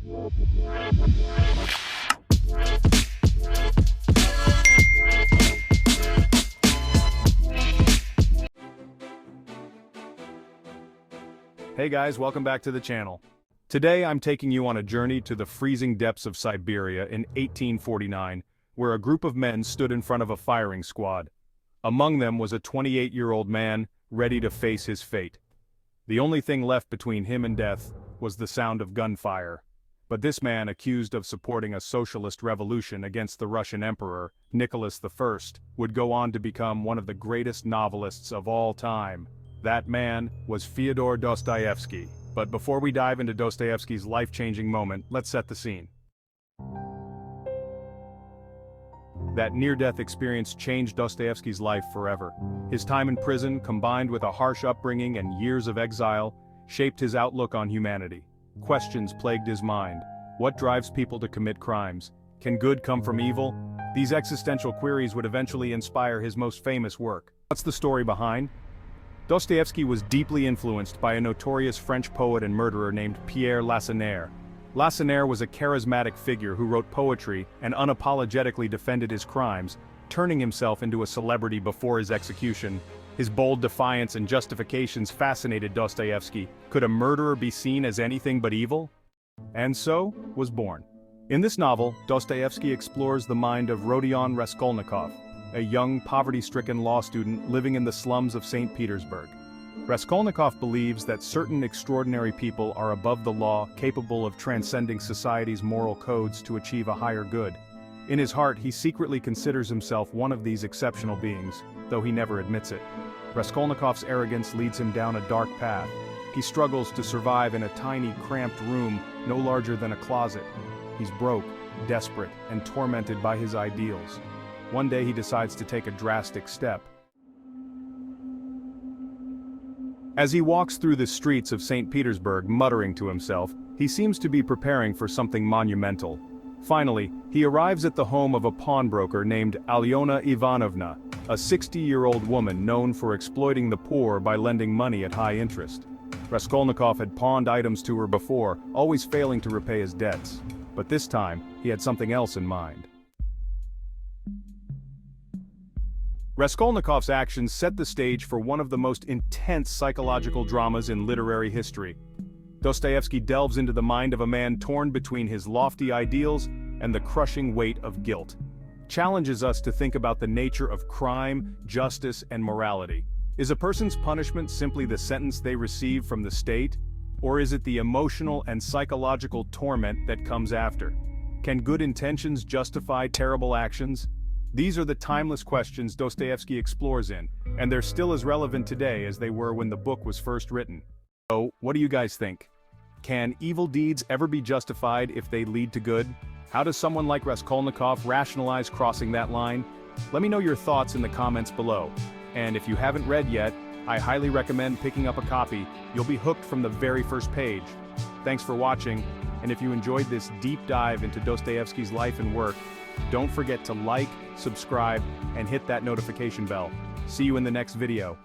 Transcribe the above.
Hey guys, welcome back to the channel. Today I'm taking you on a journey to the freezing depths of Siberia in 1849, where a group of men stood in front of a firing squad. Among them was a 28-year-old man, ready to face his fate. The only thing left between him and death was the sound of gunfire. But this man, accused of supporting a socialist revolution against the Russian Emperor, Nicholas I, would go on to become one of the greatest novelists of all time. That man was Fyodor Dostoevsky. But before we dive into Dostoevsky's life-changing moment, let's set the scene. That near-death experience changed Dostoevsky's life forever. His time in prison, combined with a harsh upbringing and years of exile, shaped his outlook on humanity. Questions plagued his mind. What drives people to commit crimes? Can good come from evil? These existential queries would eventually inspire his most famous work. What's the story behind? Dostoevsky was deeply influenced by a notorious French poet and murderer named Pierre Lacenaire. Lacenaire was a charismatic figure who wrote poetry and unapologetically defended his crimes, turning himself into a celebrity before his execution. His bold defiance and justifications fascinated Dostoevsky. Could a murderer be seen as anything but evil? And so was born. In this novel, Dostoevsky explores the mind of Rodion Raskolnikov, a young, poverty-stricken law student living in the slums of St. Petersburg. Raskolnikov believes that certain extraordinary people are above the law, capable of transcending society's moral codes to achieve a higher good. In his heart, he secretly considers himself one of these exceptional beings, though he never admits it. Raskolnikov's arrogance leads him down a dark path. He struggles to survive in a tiny, cramped room, no larger than a closet. He's broke, desperate, and tormented by his ideals. One day he decides to take a drastic step. As he walks through the streets of St. Petersburg muttering to himself, he seems to be preparing for something monumental. Finally, he arrives at the home of a pawnbroker named Alyona Ivanovna, a 60-year-old woman known for exploiting the poor by lending money at high interest. Raskolnikov had pawned items to her before, always failing to repay his debts. But this time, he had something else in mind. Raskolnikov's actions set the stage for one of the most intense psychological dramas in literary history. Dostoevsky delves into the mind of a man torn between his lofty ideals and the crushing weight of guilt. Challenges us to think about the nature of crime, justice, and morality. Is a person's punishment simply the sentence they receive from the state? Or is it the emotional and psychological torment that comes after? Can good intentions justify terrible actions? These are the timeless questions Dostoevsky explores in, and they're still as relevant today as they were when the book was first written. So, what do you guys think? Can evil deeds ever be justified if they lead to good? How does someone like Raskolnikov rationalize crossing that line? Let me know your thoughts in the comments below. And if you haven't read yet, I highly recommend picking up a copy. You'll be hooked from the very first page. Thanks for watching, and if you enjoyed this deep dive into Dostoevsky's life and work, don't forget to like, subscribe, and hit that notification bell. See you in the next video.